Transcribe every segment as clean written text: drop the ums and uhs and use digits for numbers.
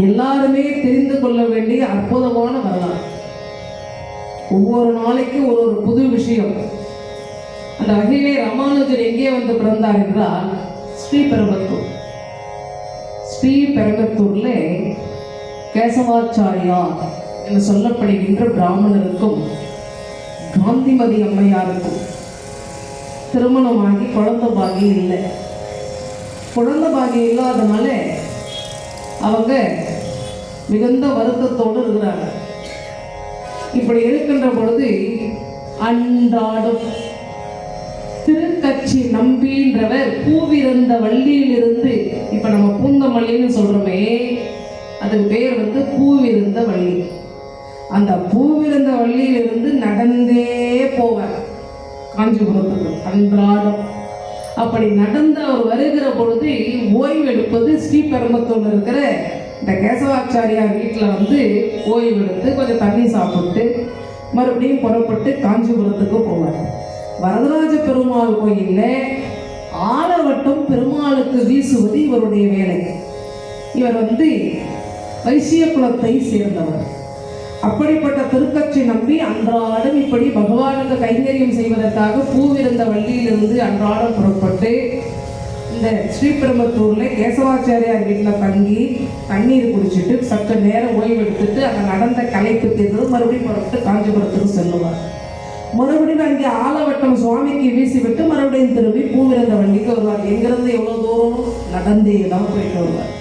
எல்லாருமே தெரிந்து கொள்ள வேண்டிய அற்புதமான வரலாறு. ஒவ்வொரு நாளைக்கு ஒரு ஒரு புது விஷயம். அந்த வகையிலே ராமானுஜர் எங்கே வந்து பிறந்தார் என்றால் ஸ்ரீபெரும்புத்தூர். ஸ்ரீபெரும்புத்தூர்ல கேசவாச்சாரியா என்று சொல்லப்படுகின்ற பிராமணருக்கும் காந்திமதி அம்மையாருக்கும் திருமணமாகி குழந்தை பாகியம் இல்லை. குழந்தை பாகியம் இல்லாதனால அவங்க மிகுந்த வருத்தத்தோடு இருக்கிறாங்க. இப்படி இருக்கின்ற பொழுது அன்றாடும் திருக்கட்சி நம்பின்றவர் பூவிருந்த வள்ளியிலிருந்து, இப்ப நம்ம பூந்தமல்லின்னு சொல்றோமே, அதுக்கு பேர் வந்து பூவிருந்த வள்ளி. அந்த பூவிருந்த வள்ளியிலிருந்து நடந்தே போவார் காஞ்சிபுரத்துக்கு அன்றாடம். அப்படி நடந்து அவர் வருகிற பொழுது ஓய்வு எடுப்பது ஸ்ரீபெரும்புத்தூர்ல இருக்கிற இந்த கேசவாச்சாரியார் வீட்டில் வந்து ஓய்வு எடுத்து கொஞ்சம் தண்ணி சாப்பிட்டு மறுபடியும் புறப்பட்டு காஞ்சிபுரத்துக்கு போவார். வரதராஜ பெருமாள் கோயிலில் ஆலவட்டம் பெருமாளுக்கு வீசுவது இவருடைய வேலை. இவர் வந்து வைசிய குலத்தை சேர்ந்தவர். அப்படிப்பட்ட திருக்கட்சி நம்பி அன்றாடம் இப்படி பகவானுக்கு கைங்கரியம் செய்வதற்காக பூவிருந்த வள்ளியிலிருந்து அன்றாடம் புறப்பட்டு இந்த ஸ்ரீபெரும்புத்தூர்ல கேசவாச்சாரியார் வீட்டில் தங்கி தண்ணீர் குடிச்சிட்டு சற்று நேரம் ஓய்வு எடுத்துட்டு அங்கே நடந்த கலைப்பு தீர்ந்து மறுபடியும் புறப்பட்டு காஞ்சிபுரத்துக்கு செல்லுவார். மறுபடியும் அங்கே ஆலவட்டம் சுவாமிக்கு வீசிவிட்டு மறுபடியும் திரும்பி பூவிருந்த வள்ளிக்கு வருவார். எங்கிருந்து எவ்வளோ தூரம் நடந்தே தான் போயிட்டு வருவார்.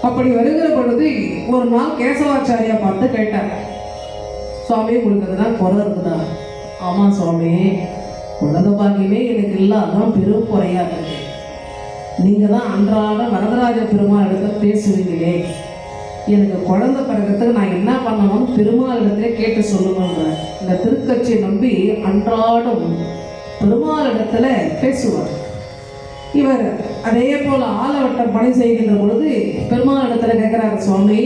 அப்படி வருகிற பொழுது ஒரு நாள் கேசவாச்சாரியா பார்த்து கேட்டார், சுவாமி உங்களுக்கு அதுதான் குறை இருக்குதா? ஆமா சுவாமி, குழந்தை பாக்கியமே எனக்கு இல்லை, அதான் பெரும் குறையா இருக்கு. நீங்க தான் அன்றாட வரதராஜ பெருமாள் இடத்துல பேசுவீங்களே, எனக்கு குழந்தை பிறகுறதுக்கு நான் என்ன பண்ணணும்னு பெருமாள் இடத்துல கேட்டு சொல்லுவேன்ற. இந்த திருக்கட்சியை நம்பி அன்றாடம் பெருமாள் இடத்துல பேசுவார். இவர் அதே போல ஆலவட்டம் பணி செய்கின்ற பொழுது பெருமாள் இடத்துல கேட்கிறார், சுவாமி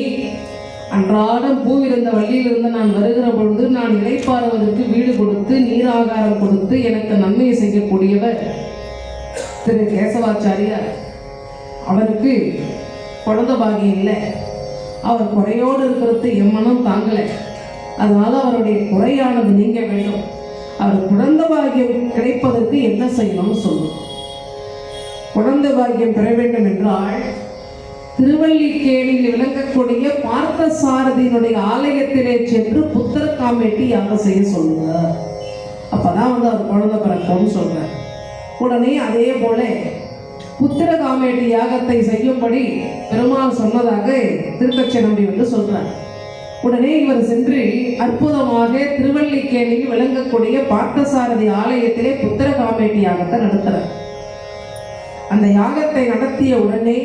அன்றாடம் பூவிருந்த வள்ளியிலிருந்து நான் வருகிற பொழுது நான் இளைப்பாறுவதற்கு வீடு கொடுத்து நீராகாரம் கொடுத்து எனக்கு நன்மையை செய்யக்கூடியவர் திரு கேசவாச்சாரியார். அவருக்கு குழந்தை பாகியம் இல்லை, அவர் குறையோடு இருக்கிறது எம்மனும் தாங்கலை. அதனால அவருடைய குறையானது நீங்க வேண்டும். அவர் குழந்தை பாகியம் கிடைப்பதற்கு என்ன செய்யணும்னு சொல்லும். குழந்தை பாக்கியம் பெற வேண்டும் என்றால் திருவல்லிக்கேணியில் விளங்கக்கூடிய பார்த்த சாரதியினுடைய ஆலயத்திலே சென்று புத்திர காமேட்டி யாகம் செய்ய சொல்லுங்க. அப்பதான் வந்து அவர் குழந்தை பிறக்கும்னு சொல்றார். உடனே அதே போல புத்திர காமேட்டி யாகத்தை செய்யும்படி பெருமாள் சொன்னதாக திருக்கட்சி நம்பி வந்து சொல்றார். உடனே இவர் சென்று அற்புதமாக திருவல்லிக்கேணியில் விளங்கக்கூடிய பார்த்தசாரதி ஆலயத்திலே புத்திர காமேட்டி யாகத்தை நடத்துறார். அந்த யாகத்தை நடத்திய உடனே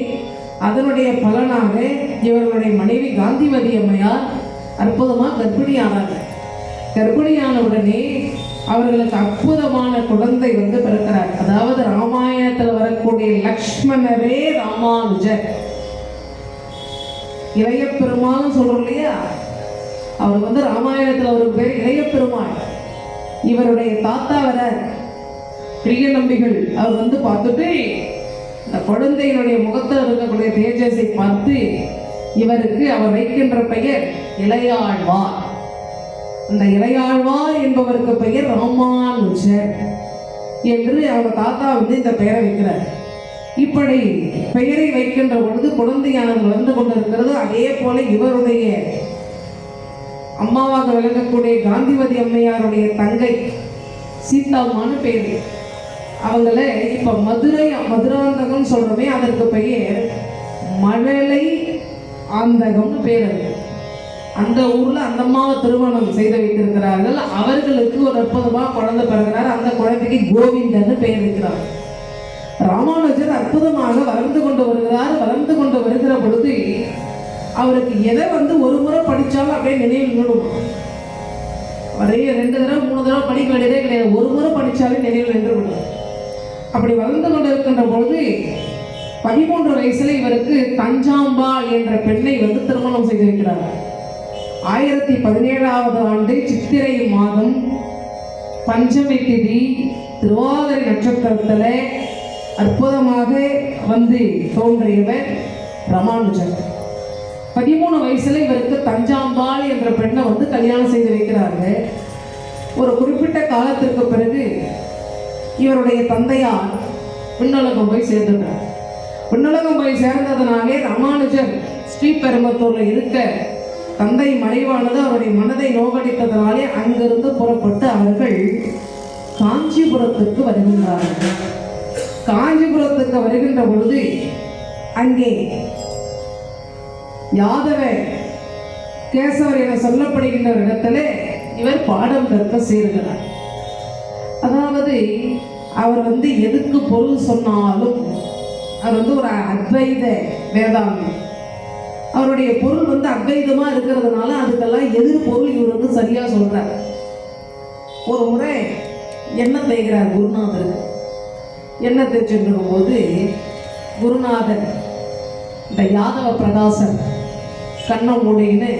அதனுடைய பலனாக இவர்களுடைய மனைவி காந்திமதி அம்மையார் அற்புதமாக கர்ப்பிணியானாங்க. கர்ப்பிணியான உடனே அவர்களுக்கு அற்புதமான குழந்தை வந்து பிறக்கிறார். அதாவது ராமாயணத்தில் வரக்கூடிய லக்ஷ்மணரே ராமானுஜர், இளைய பெருமாள்னு சொல்றோம் இல்லையா, அவர் வந்து ராமாயணத்தில் அவருக்கு பேர் இளைய பெருமாள். இவருடைய தாத்தா வர பிரிய நம்பிகள் அவர் வந்து பார்த்துட்டு இந்த குழந்தையினுடைய முகத்தில் இருக்கக்கூடிய தேஜஸை பார்த்து இவருக்கு அவர் வைக்கின்ற பெயர் இளையாழ்வார். அந்த இளையாழ்வார் என்பவருக்கு பெயர் ராமானுஜர் என்று அவங்க தாத்தா வந்து இந்த பெயரை வைக்கிறார். இப்படி பெயரை வைக்கின்ற பொழுது குழந்தையானது வளர்ந்து கொண்டிருக்கிறது. அதே போல இவருடைய அம்மாவாக விளங்கக்கூடிய காந்திமதி அம்மையாருடைய தங்கை சீதாம்மான்னு பேரு. அவங்கள இப்ப மதுராந்தகம் சொல்றோமே, அதற்கு பெயர் மழலை ஆந்தகம்னு பேர். அது அந்த ஊர்ல அந்த அம்மாவை திருமணம் செய்து வைத்திருக்கிறார்கள். அவர்களுக்கு ஒரு அற்புதமா குழந்தை பிறகுறார். அந்த குழந்தைக்கு கோவிந்தன்னு பெயர் வைக்கிறார். ராமானுஜர் அற்புதமாக வளர்ந்து கொண்டு வருகிறார். வளர்ந்து கொண்டு வருகிற பொழுது அவருக்கு எதை வந்து ஒரு முறை படிச்சாலும் அப்படியே நினைவில் நின்றுடும். அவரையே 2 தடவை 3 தடவை படிக்க வேண்டியதே கிடையாது, ஒரு முறை படிச்சாலே நினைவில் நின்று விடும். அப்படி வளர்ந்து கொண்டிருக்கின்ற பொழுது 13 வயசுல இவருக்கு தஞ்சாம்பாள் என்ற பெண்ணை வந்து திருமணம் செய்து வைக்கிறார். 1017ஆவது ஆண்டு சித்திரை மாதம் பஞ்சமி திதி திருவாதிரை நட்சத்திரத்தில் அற்புதமாக வந்து தோன்றியவர் ராமானுஜர். 13 வயசுல இவருக்கு தஞ்சாம்பாள் என்ற பெண்ணை வந்து கல்யாணம் செய்து வைக்கிறாங்க. ஒரு குறிப்பிட்ட காலத்திற்கு பிறகு இவருடைய தந்தையார் விண்ணுலகம் போய் சேர்ந்துட்டார். விண்ணுலகம் போய் சேர்ந்ததுனாலே ராமானுஜர் ஸ்ரீபெரும்புத்தூர்ல இருக்க தந்தை மறைவானது அவருடைய மனதை நோகடித்ததனாலே அங்கிருந்து புறப்பட்டு அவர்கள் காஞ்சிபுரத்துக்கு வருகின்றார்கள். காஞ்சிபுரத்துக்கு வருகின்ற பொழுது அங்கே யாதவ கேசவர் என சொல்லப்படுகின்ற இடத்துல இவர் பாடம் கற்க சேர்கிறார். அதாவது அவர் வந்து எதுக்கு பொருள் சொன்னாலும் அவர் வந்து ஒரு அத்வைத வேதாந்தி. அவருடைய பொருள் வந்து அத்வைதமா இருக்கிறதுனால அதுக்கெல்லாம் எதிர் பொருள் இவர் வந்து சரியா சொல்றார். ஒரு முறை எண்ணெய் தேய்கிறார் குருநாதருக்கு. எண்ணெய் தேய்ச்சிருக்கும் போது குருநாதர் இந்த யாதவ பிரகாசன் கண்ணை மூடின்னு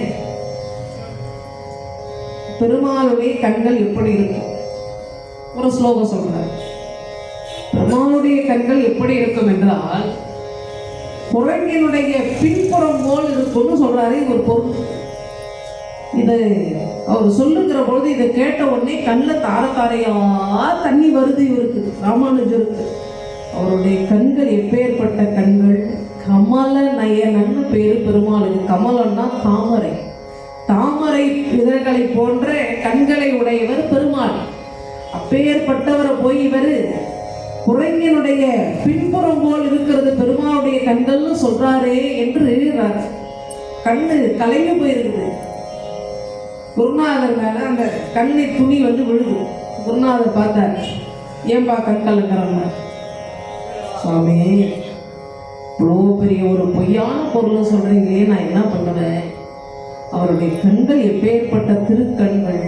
பெருமாளுடைய கண்கள் எப்படி இருக்கும் ஒரு ஸ்லோகம் சொல்றார். பெருமாளுடைய கண்கள் எப்படி இருக்கும் என்றால் குரங்கினுடைய பின்புறம் போல் இருக்கும்னு சொல்றாரு. ஒரு பொருள் இது அவர் சொல்லுகிற பொழுது இதை கேட்ட உடனே கண்ணில் தார தாரையா தண்ணி வருது இவருக்கு, ராமானுஜருக்கு. அவருடைய கண்கள் எப்பேற்பட்ட கண்கள், கமல நயனன்னு பேரு பெருமாளுக்கு. கமலன்னா தாமரை, தாமரை இதழ்களை போன்ற கண்களை உடையவர் பெருமாள். அப்பேற்பட்டவரை போய் இவர் குரங்கினுடைய பின்புறம் போல் இருக்கிறது பெருமாளுடைய கண்கள்னு சொல்றாரே என்று கண்ணு கலங்கி போயிருக்குது. குருநாதர் மேல அந்த கண்ணை துணி வந்து விழுது. குருநாதர் பார்த்தார், ஏன்பா கண் கலங்குறாங்க? சுவாமி, இவ்வளோ பெரிய ஒரு பொய்யான பொருளை சொல்றீங்களே, நான் என்ன பண்ணுவேன்? அவருடைய கண்கள் எப்பேற்பட்ட திருக்கண்கள்,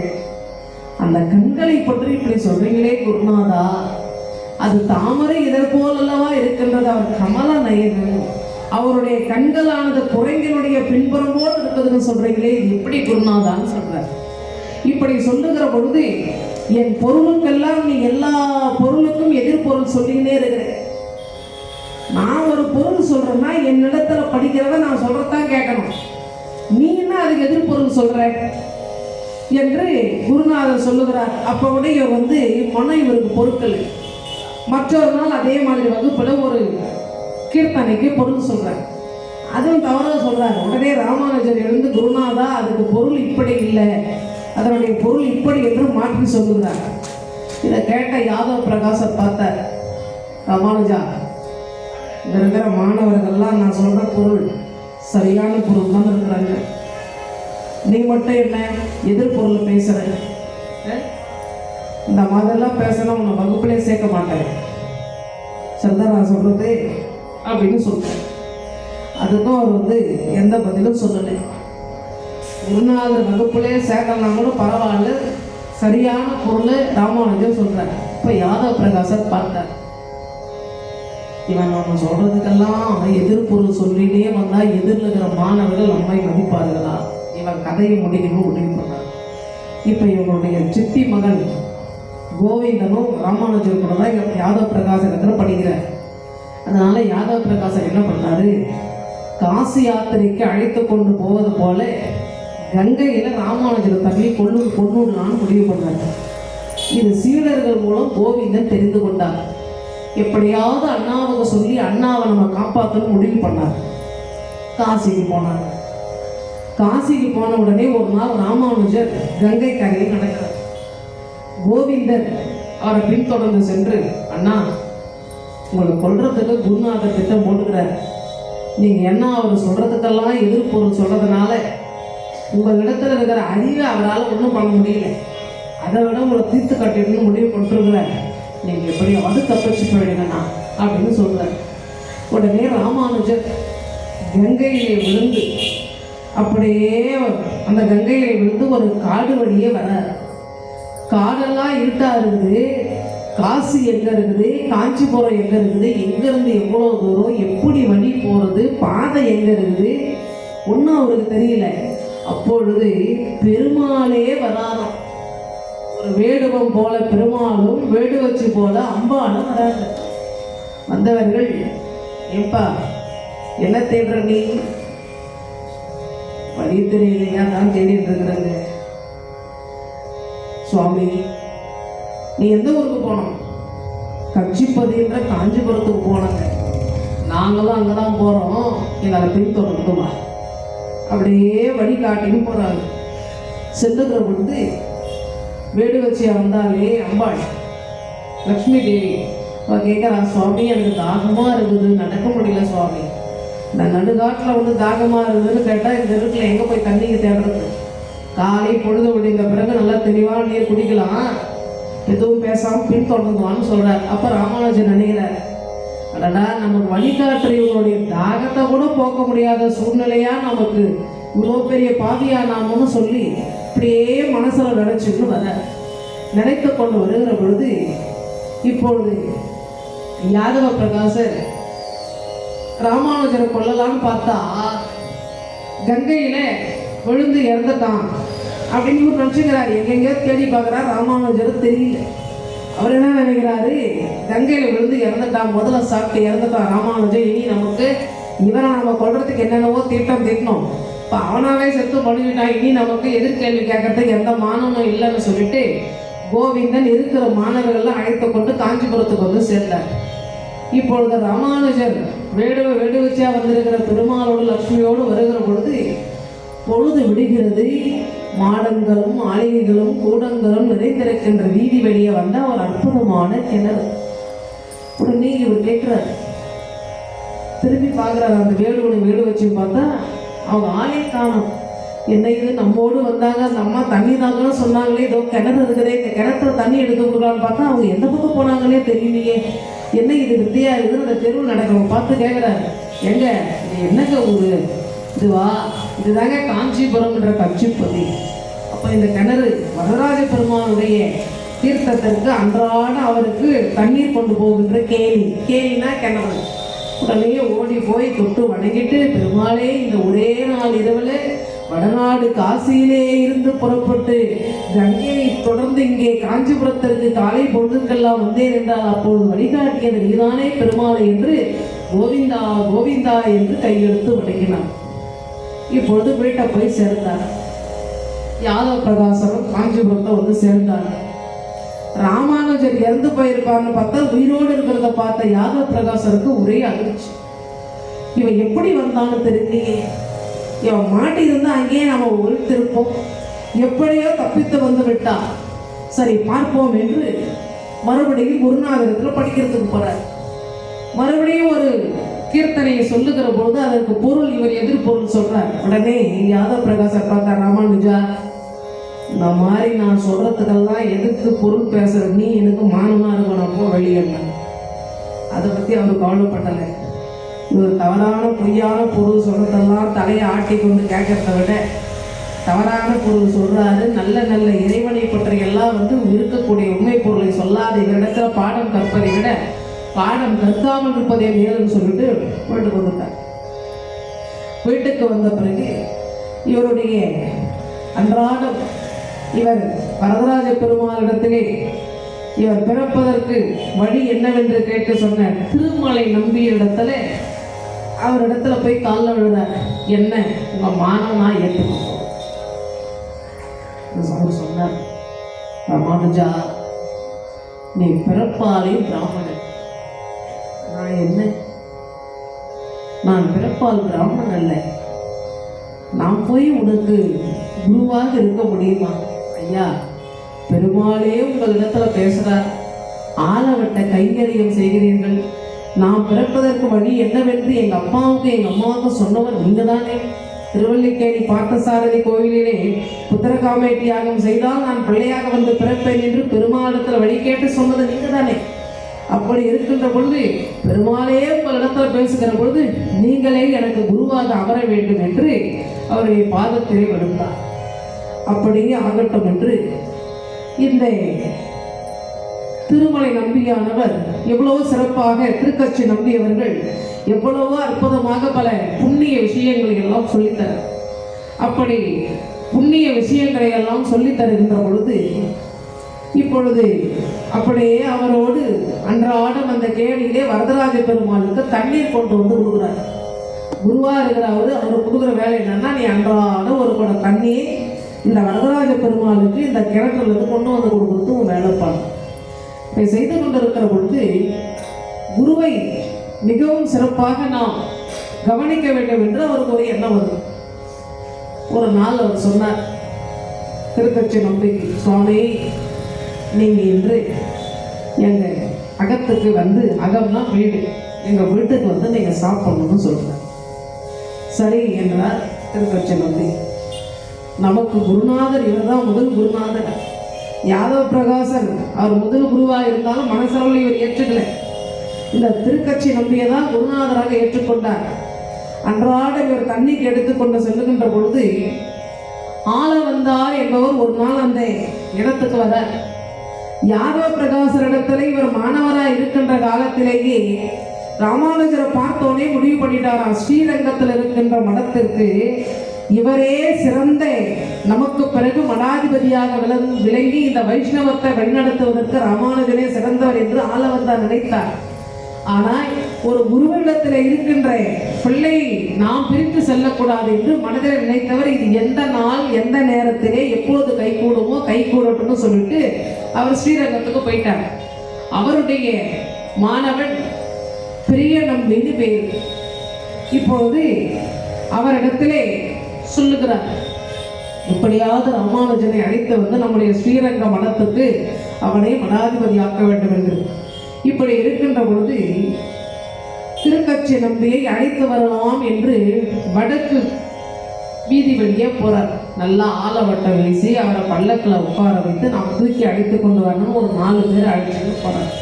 அந்த கண்களை பற்றி இப்படி சொல்றீங்களே குருநாதா, அது தாமரை இதழ் போல் அல்லவா இருக்கின்றது. அவர் கமல நயனம், அவருடைய கண்களானது குரங்கினுடைய பின்புறம் போல் இருக்குதுன்னு சொல்றீங்களே, எப்படி குருநாதான்னு சொல்றார். இப்படி சொல்லுகிற பொழுது என் பொருளுக்கெல்லாம் நீ எல்லா பொருளுக்கும் எதிர்பொருள் சொல்லிக்கினே இருக்கிற. நான் ஒரு பொருள் சொல்றேன்னா என்னிடத்துல படிக்கிறத நான் சொல்றதான் கேட்கணும், நீ என்ன அதுக்கு எதிர்பொருள் சொல்ற என்று குருநாதர் சொல்லுகிறார். அப்ப கூட இவர் வந்து மனம் இவருக்கு பொருட்கள். மற்றொரு நாள் அதே மாதிரி வகுப்புல ஒரு கீர்த்தனைக்கு பொருள் சொல்றார். அதுவும் தவறாக சொல்றாரு. உடனே ராமானுஜர் எழுந்து, குருநாதா அதுக்கு பொருள் இப்படி இல்லை, அதனுடைய பொருள் இப்படி என்று மாற்றி சொல்லுகிறார். இதை கேட்ட யாதவ பிரகாசர் பார்த்தார், ராமானுஜா, இங்க இருக்கிற மாணவர்கள்லாம் நான் சொல்ற பொருள் சரியான பொருள் தான் இருக்கிறாங்க, நீ மட்டும் என்ன எதிர்பொருள் பேசுற? இந்த மாதிரிலாம் பேசினா உன்னை வகுப்புலேயே சேர்க்க மாட்டேன், சரிதான் நான் சொல்றது அப்படின்னு சொல்றேன். அதுக்கும் அவர் வந்து எந்த பதிலும் சொல்லலை. குருநாதர் வகுப்புலே சேர்க்கலாமலும் பரவாயில்ல, சரியான பொருளை ராமானுஜர் சொல்றார். இப்ப யாதவ பிரகாசர் பார்த்தார், இவன் நம்ம சொல்றதுக்கெல்லாம் எதிர்பொருள் சொல்லினே வந்தா எதிரில் இருக்கிற மாணவர்கள் நம்மை மதிப்பார்களா? இவன் கதையை முடிக்கணும்னு முடிவு பண்ணார். இப்ப இவங்களுடைய சித்தி மகன் கோவிந்தனும் ராமானுஜர் கூட தான் யாதவ பிரகாசத்தில் படிக்கிறார். அதனால யாதவ பிரகாசர் என்ன பண்ணாரு, காசி யாத்திரைக்கு அழைத்து கொண்டு போவது போல கங்கையில ராமானுஜரை தள்ளி கொண்டுடலான்னு முடிவு பண்ணார். இது சீடர்கள் மூலம் கோவிந்தன் தெரிந்து கொண்டார். எப்படியாவது அண்ணாவுக்கு சொல்லி அண்ணாவை நம்ம காப்பாற்றணும் முடிவு பண்ணார். காசிக்கு போனார். காசிக்கு போன உடனே ஒரு நாள் ராமானுஜர் கங்கை கரையில் நடக்கிறார். கோவிந்தர் அவரை பின்தொடர்ந்து சென்று, அண்ணா, உங்களை கொல்றதுக்கு குருநாதர் திட்டம் போட்டுக்கிறார், நீங்க என்ன அவர் சொல்றதுக்கெல்லாம் எதிர்பொருள் சொல்றதுனால உங்களிடத்துல இருக்கிற அறிவை அவரால் ஒன்றும் பண்ண முடியல, அதை விட உங்களை தீர்த்து கட்டிடணும்னு முடிவு கொண்டிருக்கிறார், நீங்க எப்படியாவது தப்பிச்சு போயிடுங்கண்ணா அப்படின்னு சொல்றார். உடனே ராமானுஜர் கங்கையிலே விழுந்து, அப்படியே அந்த கங்கையிலே விழுந்து ஒரு காடு வழியே வரார். காடெல்லாம் இருட்டா இருக்குது. காசி எங்க இருக்குது, காஞ்சிபுரம் எங்க இருக்குது, எங்கிருந்து எவ்வளவு தூரம், எப்படி வழி போறது, பாதை எங்க இருக்குது, ஒன்றும் அவருக்கு தெரியல. அப்பொழுது பெருமாளே வராராம். ஒரு வேடுவம் போல பெருமாளும் வேடுவச்சு போல அம்பாலும் வராங்க. வந்தவர்கள், ஏப்பா என்ன தேடுற நீ? வழி தெரியலையா தான் தேடிட்டு இருக்கிறாங்க. சுவாமி, நீ எந்த ஊருக்கு போனோம்? கட்சிப்பதின்ற காஞ்சிபுரத்துக்கு போனாங்க. நாங்களும் அங்கே தான் போகிறோம், எங்களை பின்தொடர்ந்துமா அப்படியே வழிகாட்டின்னு போகிறாங்க. செல்லுகிற பொழுது வேடு வச்சியா வந்தாலே அம்பாள் லக்ஷ்மி தேவி அவள் கேட்குறா, சுவாமி எனக்கு தாகமாக இருக்குது, நடக்க முடியல சுவாமி. இந்த நடுக்காட்டில் வந்து தாகமாக இருக்குதுன்னு கேட்டால் இந்த வீட்டில் எங்கே போய் தண்ணிக்கு தேடுறது? காலை பொழுது முடிந்த பிறகு நல்லா தெளிவான நீர் குடிக்கலாம், எதுவும் பேசாமல் பின்தொடர்ந்துவான்னு சொல்கிறார். அப்போ ராமானுஜர் நினைக்கிறார், அடடா நமக்கு வழிகாட்டுறவங்களுடைய தாகத்தை கூட போக்க முடியாத சூழ்நிலையா நமக்கு இவ்வளோ பெரிய பாவியா நாமன்னு சொல்லி இப்படியே மனசில் நினைச்சுன்னு வர நினைத்து கொண்டு வருகிற பொழுது இப்பொழுது யாதவ பிரகாசர் ராமானுஜரை கொள்ளலான்னு பார்த்தா கங்கையில விழுந்து இறந்துட்டான் அப்படின்னு இவர் நினச்சிக்கிறாரு. எங்கெங்கேயோ தேடி பார்க்குறாரு, ராமானுஜர் தெரியல. அவர் என்ன நினைக்கிறாரு, கங்கையில் விழுந்து இறந்துட்டான், முதல்ல சாப்பிட்டு இறந்துட்டான் ராமானுஜர், இனி நமக்கு இவரை நம்ம கொள்றதுக்கு என்னென்னவோ திட்டம் திட்டணும், இப்போ அவனாவே செத்து பண்ணிவிட்டான், இனி நமக்கு எதிர்கேள்வி கேட்கறதுக்கு எந்த மானமும் இல்லைன்னு சொல்லிட்டு கோவிந்தன் இருக்கிற மாணவர்கள்லாம் அழைத்து கொண்டு காஞ்சிபுரத்துக்கு வந்து சேர்ந்தார். இப்பொழுது ராமானுஜர் வேடு வச்சியா வந்திருக்கிற பெருமாளோடு லக்ஷ்மியோடு வருகிற பொழுது பொழுது விடுகிறது. மாடங்களும் மாளிகைகளும் கூடங்களும் நிறைந்திருக்கின்ற வீதி வெளியே வந்த ஒரு அற்புதமான கிணறு. உடனே இவர் கேட்கிறார், திரும்பி பார்க்குறாரு, அந்த வேடு வச்சு பார்த்தா அவங்க ஆளே காணும். என்ன இது, நம்மோடு வந்தாங்க, அந்த அம்மா தண்ணி தாங்கன்னு சொன்னாங்களே, ஏதோ கிணறு இருக்குதே, இந்த கிணத்துல தண்ணி எடுக்க கொடுக்கலான்னு பார்த்தா அவங்க எந்த பக்கம் போனாங்கன்னே தெரியலையே, என்ன இது வித்தியா இருக்குன்னு அந்த தெருவில் நடக்கிறவங்க பார்த்து கேட்குறாரு, எங்க இது என்னங்க ஊரு இதுவா? இதுதாங்க காஞ்சிபுரம்ன்ற கட்சிப்பதி. அப்போ இந்த கிணறு வரதராஜ பெருமானுடைய தீர்த்தத்திற்கு அன்றாட அவருக்கு தண்ணீர் கொண்டு போகின்ற கேலினா கிணறு. உடனே ஓடி போய் தொட்டு வணங்கிட்டு, பெருமாளே இந்த ஒரே நாள் இரவில் வடநாடு காசியிலே இருந்து புறப்பட்டு கங்கையை தொடர்ந்து இங்கே காஞ்சிபுரத்திற்கு காலை பொழுதுக்கெல்லாம் வந்தேன் என்றால் அப்பொழுது வழிகாட்டியது நீதானே பெருமாளை என்று கோவிந்தா கோவிந்தா என்று கையெழுத்து வணங்கினார். இப்பொழுது வீட்டை போய் சேர்ந்தார். யாதவ பிரகாசரும் காஞ்சிபுரத்தை வந்து சேர்ந்தார். ராமானுஜர் இறந்து போயிருப்பார்னு பார்த்தா உயிரோடு இருக்கிறத பார்த்த யாதவ பிரகாசருக்கு ஒரே அதிர்ச்சி. இவன் எப்படி வந்தான்னு தெரியலையே, இவன் மாட்டி இருந்தா அங்கேயே நம்ம ஒழித்திருப்போம், எப்படியோ தப்பித்து வந்து விட்டா, சரி பார்ப்போம் என்று மறுபடியும் குருநாதரத்தில் படிக்கிறதுக்கு போறார். மறுபடியும் ஒரு கீர்த்தனையை சொல்லுகிற போது அதற்கு பொருள் இவர் எதிர்பொருள் சொல்றார். உடனே யாதவ பிரகாசர் பார்த்தார், ராமானுஜா இந்த மாதிரி நான் சொல்றதுக்கெல்லாம் எதிர்த்து பொருள் பேசுற நீ எனக்கு மானமா இருக்கணும் வெளியே. அதை பத்தி அவர் கவலைப்படலை. இவர் தவறான பொய்யான பொருள் சொல்றதெல்லாம் தலையை ஆட்டி கொண்டு கேட்கறத விட தவறான பொருள் சொல்றாரு, நல்ல நல்ல இறைவனை பற்றியெல்லாம் வந்து இருக்கக்கூடிய உண்மை பொருளை சொல்லாத இவரிடத்துல பாடம் கற்பதை விட பாடம் கற்காமல் இருப்பதே மேலும் சொல்லிட்டு வீட்டுக்கு வந்துட்டார். வீட்டுக்கு வந்த பிறகு இவருடைய அன்றாடம் இவர் வரதராஜ பெருமாளிடத்திலே இவர் பிறப்பதற்கு வழி என்னவென்று கேட்டு சொன்ன திருமலை நம்பிய இடத்துல அவரிடத்துல போய் காலில் விழுறார். என்ன உங்க மானம்னா ஏற்றுக்கணும். அவர் சொன்னார், ராமானுஜா நீ பிறப்பாலே பிராமணன், நான் என்ன, நான் பிறப்பால் பிராமணன் அல்ல, நான் போய் உனக்கு குருவாக இருக்க முடியுமா? ஐயா பெருமாளே உங்களிடத்துல பேசுறார், ஆலவட்ட கைங்கரியம் செய்கிறீர்கள், நான் பிறப்பதற்கு வழி என்னவென்று எங்கள் அப்பாவுக்கு எங்கள் அம்மாவுக்கு சொன்னவர் நீங்க தானே. திருவல்லிக்கேணி பார்த்தசாரதி கோவிலிலே புத்திரகாமேட்டி யாகம் செய்தால் நான் பிள்ளையாக வந்து பிறப்பேன் என்று பெருமாளிடத்தில் வழி கேட்டு சொன்னது நீங்க தானே. அப்படி இருக்கின்ற பொழுது பெருமாளே உங்களிடத்தில் பேசுகிற பொழுது நீங்களே எனக்கு குருவாக அமர வேண்டும் என்று அவருடைய பாதத்திலே விழுந்தார். அப்படியே ஆகட்டும் என்று இந்த திருமலை நம்பியானவர் எவ்வளவோ சிறப்பாக, திருக்கட்சி நம்பியவர்கள் எவ்வளவோ அற்புதமாக பல புண்ணிய விஷயங்களை எல்லாம் சொல்லித்தர, அப்படி புண்ணிய விஷயங்களை எல்லாம் சொல்லித் தருகின்ற பொழுது இப்பொழுது அப்படியே அவரோடு அன்றாடம் அந்த கேணியிலே வரதராஜ பெருமாளுக்கு தண்ணீர் கொண்டு வந்து கொடுக்குறார். குருவா இருக்கிற அவர் கொடுக்குற வேலை என்னன்னா, நீ அன்றாடம் இந்த வரதராஜ பெருமாளுக்கு இந்த கிணற்றுல இருந்து கொண்டு வந்து கொடுக்குறது உன் வேலைப்பாடு. இதை செய்து கொண்டிருக்கிற பொழுது குருவை மிகவும் சிறப்பாக நாம் கவனிக்க வேண்டும் என்று அவருக்கு ஒரு எண்ணம் வருது. ஒரு நாள் அவர் சொன்னார் திருக்கட்சி நம்பிக்கை, சுவாமி நீங்கள் இன்று எங்கள் அகத்துக்கு வந்து, அகம்னா வீடு, எங்கள் வீட்டுக்கு வந்து நீங்கள் சாப்பிடணும்னு சொல்கிறார். சரி என்றார் திருக்கட்சி நம்பி. நமக்கு குருநாதர் இவர் தான் முதல் குருநாதர். யாதவ பிரகாசர் அவர் முதல் குருவாக இருந்தாலும் மனசளவில் இவர் ஏற்றுக்கல. இந்த திருக்கட்சி நம்பியை தான் குருநாதராக ஏற்றுக்கொண்டார். அன்றாட இவர் தண்ணிக்கு எடுத்துக்கொண்டு செல்லுகின்ற பொழுது ஆள வந்தார் என்பவர் ஒரு நாள் அந்த இடத்துக்கு வர, யாதவ பிரகாசர் இடத்துல இவர் மாணவராக இருக்கின்ற காலத்திலேயே ராமானுஜரை பார்த்தோனே முடிவு பண்ணிட்டாராம், ஸ்ரீரங்கத்தில் இருக்கின்ற மடத்திற்கு இவரே சிறந்த, நமக்கு பிறகு மடாதிபதியாக விளங்கி இந்த வைஷ்ணவத்தை வழிநடத்துவதற்கு ராமானுஜனே சிறந்தவர் என்று ஆள வந்தார் நினைத்தார். ஆனால் ஒரு குருவிடத்தில் இருக்கின்ற பிள்ளை நாம் பிரித்து செல்லக்கூடாது என்று மனதில் நினைத்தவர், இது எந்த நாள் எந்த நேரத்திலே எப்பொழுது கை கூடுமோ கை கூடட்டும்னு சொல்லிட்டு அவர் ஸ்ரீரங்கத்துக்கு போயிட்டார். அவருடைய மாணவன் பெரிய நம்பின்னு பேர். இப்பொழுது அவரிடத்திலே சொல்லுகிறார், இப்படியாவது ராமானுஜனை அழைத்து வந்து நம்முடைய ஸ்ரீரங்க மடத்துக்கு அவனை மடாதிபதி ஆக்க வேண்டும் என்று. இப்படி இருக்கின்ற பொழுது திருக்கட்சி நம்பியை அழைத்து வரலாம் என்று வடக்கு வீதி வழியே போறார். நல்லா ஆலவட்டம் வீசி அவரை பல்லக்கில் உட்கார வைத்து நாம் தூக்கி அழைத்து கொண்டு வரணும் ஒரு 4 பேர் அழைச்சிட்டு போறார்.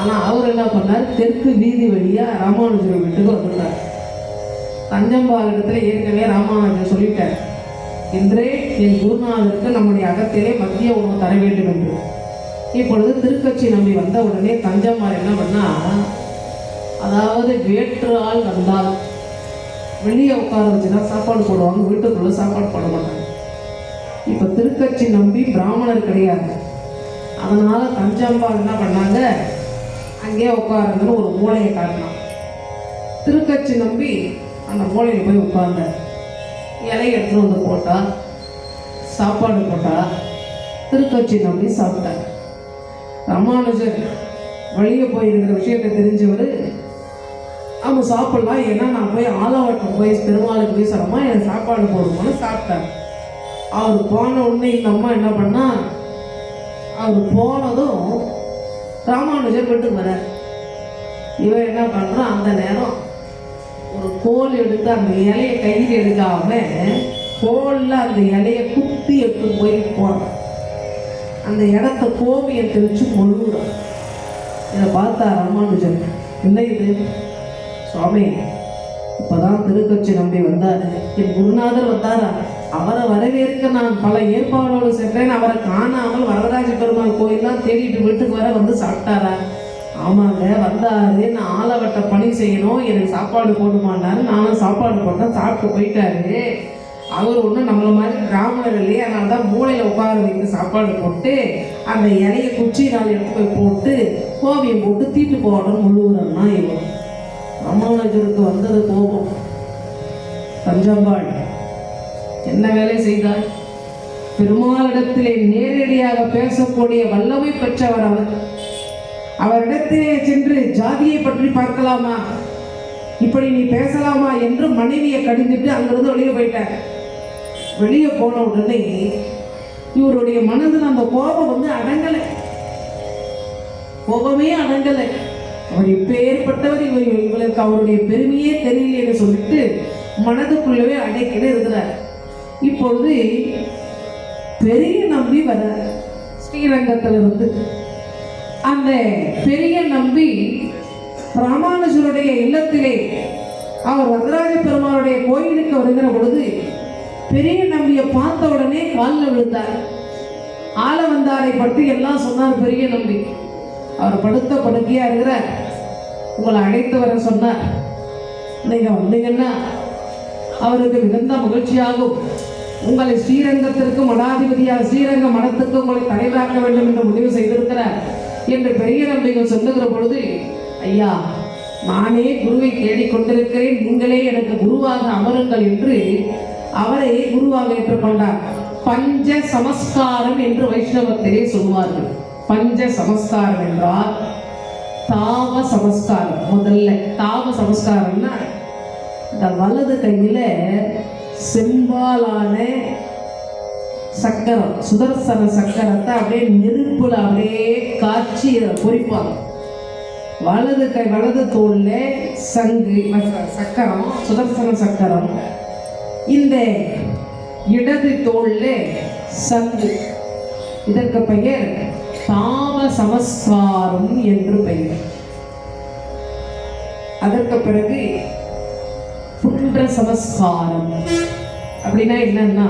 ஆனால் அவர் என்ன பண்ணார், தெற்கு வீதி வழியா ராமானுஜர் வீட்டுக்கு வந்துட்டார். தஞ்சம்பால் இடத்துல ஏற்கனவே ராமானுஜர் சொல்லிட்டார், இன்றே என் குருநாதருக்கு நம்முடைய அகத்திலே மத்திய உணவு தர வேண்டும் என்று. இப்பொழுது திருக்கட்சி நம்பி வந்த உடனே தஞ்சம்மாள் என்ன பண்ணா, அதாவது வேற்று ஆள் வந்தால் வெளியே உட்கார வச்சுதான் சாப்பாடு போடுவாங்க, வீட்டுக்குள்ள சாப்பாடு போட மாட்டாங்க. இப்போ திருக்கட்சி நம்பி பிராமணர் கிடையாது, அதனால தஞ்சம்பாள் என்ன பண்ணாங்க, அங்கேயே உட்காருங்கன்னு ஒரு மூளையை காட்டினான். திருக்கட்சி நம்பி அந்த மூளையில் போய் உட்கார்ந்த, இலையை எடுத்துட்டு வந்து போட்டா, சாப்பாடு போட்டா, திருக்கட்சி நம்பி சாப்பிட்டார். ராமானுஜர் வெளியே போயிருக்கிற விஷயத்தை தெரிஞ்சவர், அவங்க சாப்பிடலாம், ஏன்னா நான் போய் ஆலவட்டம் போய் பெருமாளுக்கு போய் சொல்லமா எனக்கு சாப்பாடு போடுவோம்னு சாப்பிட்டார். அவர் போன உடனே இந்த அம்மா என்ன பண்ணா, அவர் போனதும் ராமானுஜர் வீட்டுக்கு வர, இவன் என்ன பண்ணுறான், அந்த நேரம் ஒரு கோல் எடுத்து அந்த இலையை கையில் எடுக்காம கோலில் அந்த இலையை குத்தி எடுத்து போய் போகிறான். அந்த இடத்த கோவியை தெளிச்சு மொழுகுறான். இதை பார்த்தா ராமானுஜர், என்ன இது சுவாமி, இப்போதான் திருக்கட்சி நம்பி வந்தார், என் குருநாதர் வந்தாரா, அவரை வரவேற்க நான் பல ஏற்பாடோடு சென்றேன், அவரை காணாமல் வரதராஜ பெருமாள் கோயிலாம் தேடிட்டு வீட்டுக்கு வர வந்து சாப்பிட்டாரா? ஆமாங்க வந்தாரு, நான் ஆலவட்ட பணி செய்யணும், எனக்கு சாப்பாடு போடுமான்னாரு, நானும் சாப்பாடு போட்டேன், சாப்பிட்டு போயிட்டாரு. அவர் ஒன்றும் நம்மளை மாதிரி பிராமணர் இல்லையே, அதனால தான் மூளையில் உட்கார வைத்து சாப்பாடு போட்டு அந்த இலையை குச்சி நாள் எடுத்து போய் போட்டு கோவியம் போட்டு தீட்டு போடணும்னு முழுகுறன்னா இவன். ராமானுஜருக்கு வந்தது கோபம். தஞ்சம்பாள் என்ன வேலை செய்தார், பெருமாளிடத்திலே நேரடியாக பேசக்கூடிய வல்லமை பெற்றவர் அவர். அவரிடத்திலே சென்று ஜாதியை பற்றி பார்க்கலாமா, இப்படி நீ பேசலாமா என்று மனைவியை கடிந்துட்டு அங்கிருந்து வெளியே போயிட்டார். வெளியே போன உடனே இவருடைய மனதில் அந்த கோபம் வந்து அடங்கலை, கோபமே அடங்கலை. அவர் இப்பேற்பட்டவர், இவருக்கு அவருடைய பெருமையே தெரியலைன்னு சொல்லிட்டு மனதுக்குள்ளவே அடைக்கிட்டு இருக்கிறார். இப்பொழுது பெரிய நம்பி வர ஸ்ரீரங்கத்திலிருந்து, அந்த பெரிய நம்பி ராமானுஜருடைய இல்லத்திலே அவர் வரதராஜ பெருமாளுடைய கோயிலுக்கு வருகிற பொழுது பெரிய நம்பியை பார்த்த உடனே காலில் விழுந்தார். ஆள வந்தாரை பற்றி எல்லாம் சொன்னார் பெரிய நம்பி. அவர் படுத்த படுக்கையா இருக்கிற, உங்களை அழைத்து வர சொன்னார், நீங்க வந்தீங்கன்னா அவருக்கு மிகுந்த மகிழ்ச்சியாகும், உங்களை ஸ்ரீரங்கத்திற்கு மடாதிபதியாக ஸ்ரீரங்க மடத்துக்கு உங்களை தலைவராக்க வேண்டும் என்று முடிவு செய்திருக்கிறார் என்று பெரிய நம்பிகள் சொல்லுகிற பொழுது, ஐயா நானே குருவை தேடிக்கொண்டிருக்கிறேன், நீங்களே எனக்கு குருவாக அமருங்கள் என்று அவரை குருவாக ஏற்றுக்கொண்டார். பஞ்ச சமஸ்காரம் என்று வைஷ்ணவத்திலே சொல்வார்கள். பஞ்ச சமஸ்காரம் என்றால் தாவ சமஸ்காரம். முதல்ல தாவ சமஸ்காரம்னா இந்த வலது கையில செம்பாலான சக்கரம், சுதர்சன சக்கரத்தை அப்படியே நெருப்புல அப்படியே காய்ச்சி பொறிப்பாங்க. வலது தோல்ல சங்கு சக்கரம், சுதர்சன சக்கரம், இந்த இடது தோல்ல சங்கு. இதற்கு பெயர் தாவ சமஸ்காரம் என்று பெயர். அதற்கு பிறகு புன்ற சமஸ்காரம். அப்படின்னா என்னன்னா,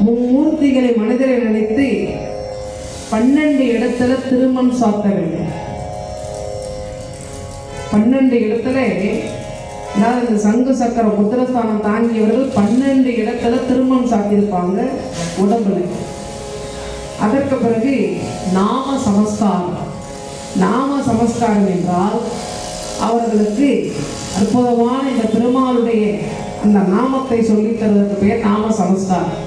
மும்மூர்த்திகளை மனிதரை நினைத்து 12 இடத்துல திருமண் சாத்த வேண்டும். 12 இடத்துல, அதாவது இந்த சங்கு சக்கர புத்திரஸ்தானம் தாங்கியவர்கள் 12 இடத்துல திருமணம் சாத்தியிருப்பாங்க உடம்புல. அதற்கு பிறகு நாம சமஸ்காரம். நாம சமஸ்காரம் என்றால் அவர்களுக்கு அற்புதமான இந்த பெருமாளுடைய அந்த நாமத்தை சொல்லித் தருவதற்கு பெயர் நாம சமஸ்காரம்.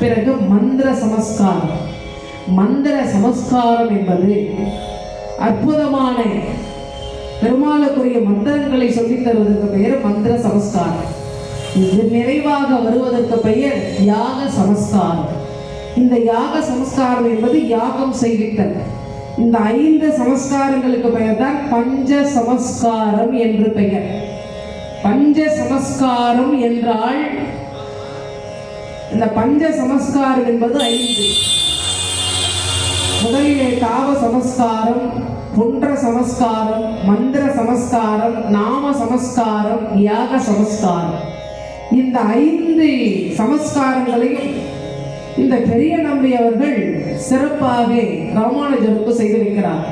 பிறகு மந்திர சமஸ்காரம். மந்திர சமஸ்காரம் என்பது அற்புதமான பெருமாளுக்குரிய மந்திரங்களை சொல்லித் தருவதற்கு பெயர் மந்திர சமஸ்காரம். இது நிறைவாக வருவதற்கு பெயர் யாக சமஸ்காரம். இந்த யாக சமஸ்காரம் என்பது யாகம் செய்வித்தல். இந்த 5 சமஸ்காரங்களுக்கு பெயர் தான் பஞ்ச சமஸ்காரம் என்று பெயர். பஞ்ச சமஸ்காரம் என்றால் இந்த பஞ்ச சமஸ்காரம் என்பது 5. முதலிலே தாவ சமஸ்காரம், புன்ற சமஸ்காரம், மந்திர சமஸ்காரம், நாம சமஸ்காரம், யாக சமஸ்காரம். இந்த 5 சமஸ்காரங்களையும் இந்த பெரிய நம்பி அவர்கள் சிறப்பாக ராமானுஜருக்கு செய்து வைக்கிறார்.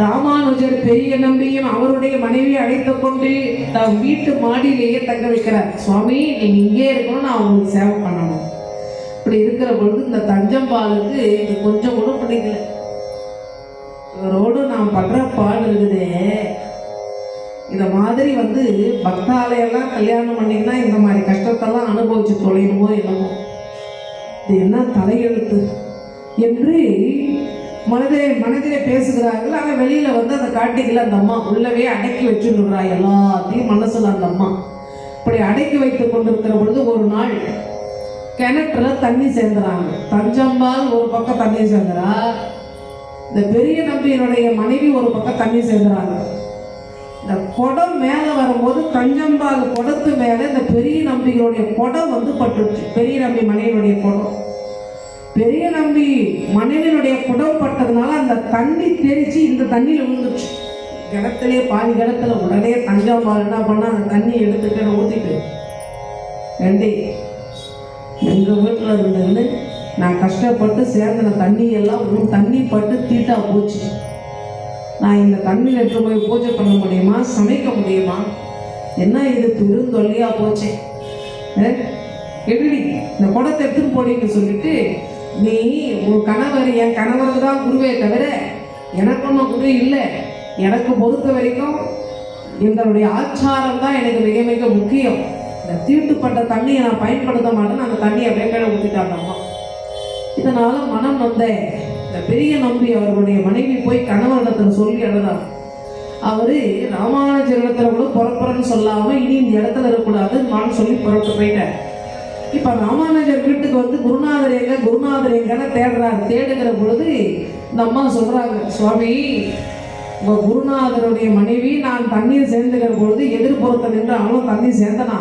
ராமானுஜர் பெரிய நம்பியும் அவருடைய மனைவியை அழைத்துக் கொண்டு தம் வீட்டு மாடியிலேயே தங்க வைக்கிறார். சுவாமி, நீங்க இங்கே இருக்கணும், நான் உங்களுக்கு சேவை பண்ணணும். இப்படி இருக்கிற பொழுது இந்த தஞ்சம்பாலுக்கு இது கொஞ்சம் கூட பிடிக்கல. இவரோடு நான் படுற பாடு இருக்குது. இந்த மாதிரி பக்தாலயெல்லாம் கல்யாணம் பண்ணிங்கன்னா இந்த மாதிரி கஷ்டத்தெல்லாம் அனுபவிச்சு தொலையுமோ என்னமோ, இது என்ன தலையெழுத்து என்று மனதிலே பேசுகிறார்கள். ஆனால் வெளியில அதை காட்டிக்கல. அந்த அம்மா உள்ளவே அடக்கி வச்சுருக்கிறா எல்லாத்தையும் மனசுல. அந்த அம்மா இப்படி அடக்கி வைத்துக் கொண்டிருக்கிற பொழுது ஒரு நாள் கிணற்றுல தண்ணி சேர்ந்துறாங்க. தஞ்சம்பால் ஒரு பக்கம் தண்ணி சேர்ந்துறா, இந்த பெரிய நம்பியினுடைய மனைவி ஒரு பக்கம் தண்ணி சேர்ந்துறாங்க. இந்த குடம் மேலே வரும்போது தஞ்சம்பால் குடத்து மேலே இந்த பெரிய நம்பிகளுடைய குடம் பட்டுச்சு. பெரிய நம்பி மனைவியுடைய குடம், பெரிய நம்பி மனைவியினுடைய குடம் பட்டதுனால அந்த தண்ணி தெரிச்சு இந்த தண்ணியில் விழுந்துச்சு. கிணத்துலேயே பாதி கிணத்துல. உடனே தஞ்சம்பால் என்ன பண்ணா, அந்த தண்ணியை எடுத்துட்டு ஊற்றிட்டு, ரெண்டே எங்கள் வீட்டில் இருந்ததுன்னு நான் கஷ்டப்பட்டு சேர்ந்த தண்ணியெல்லாம் தண்ணி பட்டு தீட்டா போச்சு. நான் இந்த தண்ணியில் எடுத்து போய் பூஜை பண்ண முடியுமா, சமைக்க முடியுமா? என்ன இது பெருந்தொல்லியாக போச்சு. எப்படி இந்த குடத்தை எடுத்துன்னு போடின்னு சொல்லிட்டு, நீ உன் கணவர், என் கணவருக்கு தான் குருவே தவிர எனக்கு ஒன்றும் குரு இல்லை. எனக்கு பொறுத்த வரைக்கும் எங்களுடைய ஆச்சாரம் தான் எனக்கு மிக மிக முக்கியம். இந்த தீட்டுப்பட்ட தண்ணியை நான் பயன்படுத்த மாட்டேன்னு அந்த தண்ணியை வேட்டையில ஊற்றிட்டாங்கம்மா. இதனால மனம் இந்த பெரிய நம்பி அவர்களுடைய மனைவி போய் கணவரிடத்துல சொல்லி எழுதார். அவரு ராமானுஜர் இடத்துல கூட புறப்புறன்னு சொல்லாம இனி இந்த இடத்துல இருக்கக்கூடாது நான் சொல்லி புறப்பட்டு போயிட்டேன். இப்ப ராமானுஜர் வீட்டுக்கு குருநாதர் எங்கன்னு தேடுறாரு. தேடுகிற பொழுது இந்த அம்மா சொல்றாங்க, சுவாமி, உங்க குருநாதருடைய மனைவி நான் தண்ணீர் சேர்ந்துக்கிற பொழுது எதிர்புறத்தை நின்று அவனும் தண்ணீர் சேர்ந்தனா,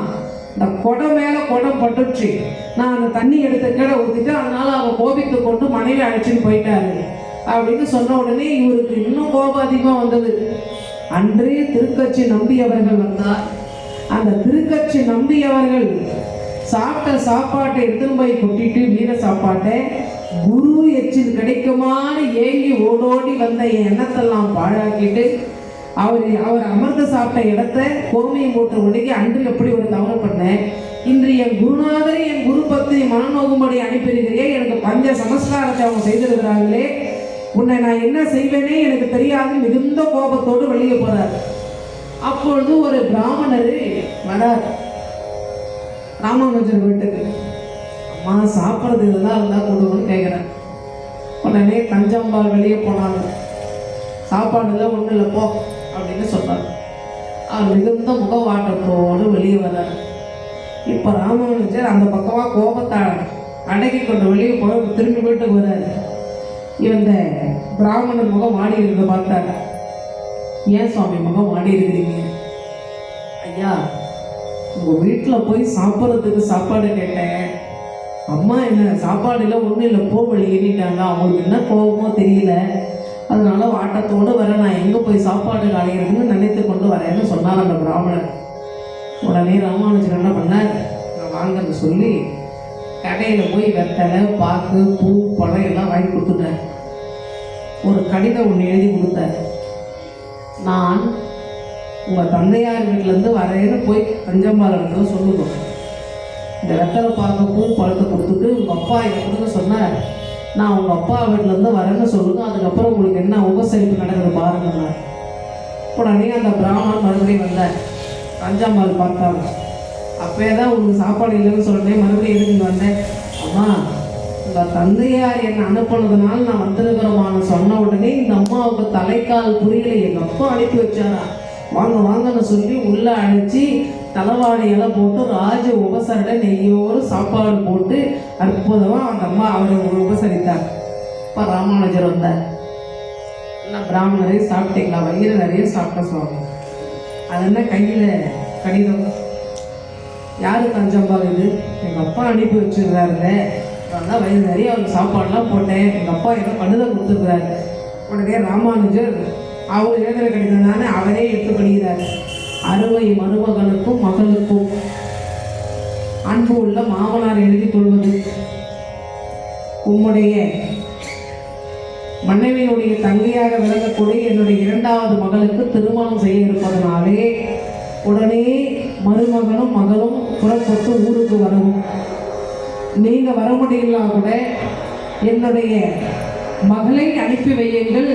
இந்த குடம் மேல குடம் பட்டுச்சு, நான் அந்த தண்ணி எடுத்து கீழே ஊற்றிட்டு, அதனால அவன் கோபித்து கொண்டு மனைவி அழைச்சின்னு போயிட்டாரு அப்படின்னு சொன்ன உடனே இவருக்கு இன்னும் கோபம் அதிகமாக வந்தது. அன்றே திருக்கட்சி நம்பி அவர்கள் வந்தார். அந்த திருக்கட்சி நம்பி அவர்கள் சாப்பிட்ட சாப்பாட்டை எடுத்துன்னு போய் கொட்டிட்டு, வீர சாப்பாட்டை குரு எச்சில் கிடைக்குமான்னு ஏங்கி ஓடோடி வந்த என் எண்ணத்தெல்லாம் பாழாக்கிட்டு அவர் அமர்ந்து சாப்பிட்ட இடத்த கோமியம் போட்டு உடைக்கி, அன்று எப்படி ஒரு தவறு பண்ணேன், இன்று என் குருநாதரை என் குரு பக்தி மனநோகும்படி அனுப்பியிருக்கிறே, எனக்கு பஞ்ச சமஸ்காரத்தை அவங்க செய்திருக்கிறாங்களே, உன்னை நான் என்ன செய்வேனே எனக்கு தெரியாது, மிகுந்த கோபத்தோடு வெளியே போறார். அப்பொழுது ஒரு பிராமணர் வரார் ராமானுஜர் வீட்டுக்கு. சாப்பிட்றது இதெல்லாம் இருந்தால் கொடுக்கணும்னு கேட்குறேன். உடனே கஞ்சம்பால் வெளியே போனாங்க. சாப்பாடுல ஒன்றும் இல்லை போ அப்படின்னு சொன்னார். அவர் மிகுந்த முகவாட்டத்தோடு வெளியே வர்றார். இப்போ ராமானுஜர் அந்த பக்கமாக கோபத்தை அடக்கி கொண்டு வெளியே போய் திரும்பி வீட்டுக்கு வர்றாரு. இந்த பிராமணன் முகம் மாடி இருக்கிறத பார்த்தாரு. ஏன் சுவாமி முகம் மாடி இருக்கிறீங்க? ஐயா, உங்கள் வீட்டில் போய் சாப்பிட்றதுக்கு சாப்பாடு கேட்டேன். அம்மா என்ன சாப்பாடு இல்லை ஒன்றும் இல்லை போ வழி ஏறிட்டாங்க. அவங்களுக்கு என்ன கோபமோ தெரியல, அதனால வாட்டத்தோடு வர நான் எங்கே போய் சாப்பாடு காலையிறதுன்னு நினைத்து கொண்டு வரேன்னு சொன்னார் அந்த பிராமணன். உடனே ராமானுஜர் என்ன பண்ணார், நான் வாங்கன்னு சொல்லி கடையில் போய் வெத்தலை பாக்கு பூ பழம் எல்லாம் வாங்கி கொடுத்துட்டேன். ஒரு கடிதம் ஒன்று எழுதி கொடுத்தார். நான் உங்கள் தந்தையார் வீட்டிலேருந்து வரேன்னு போய் கஞ்சம்பால் இடத்துல சொல்லுவோம். இந்த வெத்தலை பாக்கு பூ பழத்தை கொடுத்துட்டு உங்கள் அப்பா இதை கொடுக்க சொன்னார். நான் உங்கள் அப்பா வீட்டிலேருந்து வரேன்னு சொல்லுங்க, அதுக்கப்புறம் உங்களுக்கு என்ன உபசரிப்பு நடக்குது பாருங்க. உடனே அந்த பிராமணன் மறுபடியும் வந்தார். கஞ்சம்பால் பார்த்தாங்க. அப்போயே தான் உங்களுக்கு சாப்பாடு இல்லைன்னு சொல்கிறேன், மறுபடியும் எதுக்கு வந்தேன்? அம்மா, உங்கள் தந்தையார் என்னை அனுப்பினதுனால நான் வந்திருக்கிறோமான்னு சொன்ன உடனே இந்த அம்மாவுக்கு தலைக்கால் புரியல. எங்கள் அப்பா அனுப்பி வச்சாரா, வாங்க வாங்கன்னு சொல்லி உள்ளே அழைச்சி தலைவாடியெல்லாம் போட்டு ராஜ உபசரணை நெய்யோடு சாப்பாடு போட்டு அற்புதமாக அந்த அம்மா அவரை உபசரித்தார். இப்போ ராமானுஜர் வந்தார். நான் பிராமணரே சாப்பிட்டீங்களா? வயிறு நிறைய சாப்பிட்ட சுவாமி. அது என்ன கையில் கடிதம்? யாரு கஞ்சம்பால் இது? எங்கள் அப்பா அனுப்பி வச்சுருக்காருங்க. நான் வயிறு நிறைய அவருக்கு சாப்பாடுலாம் போட்டேன். எங்கள் அப்பா ஏதோ கடிதம் கொடுத்துருக்குறாரு. உடனே ராமானுஜர் அவர் எழுதுகிற கடிதம் தானே அவரே எடுத்து படிக்கிறார். அறுவை மருமகனுக்கும் மகளுக்கும் அன்பு உள்ள மாமனார் எழுதி கொள்வது, உம்முடைய மனைவியினுடைய தங்கையாக விளங்கக்கூடிய என்னுடைய 2வது மகளுக்கு திருமணம் செய்ய இருப்பதனாலே உடனே மருமகனும் மகளும் புறப்பட்டு ஊருக்கு வரவும். நீங்கள் வர முடியலாம் கூட என்னுடைய மகளை அனுப்பி வையுங்கள்.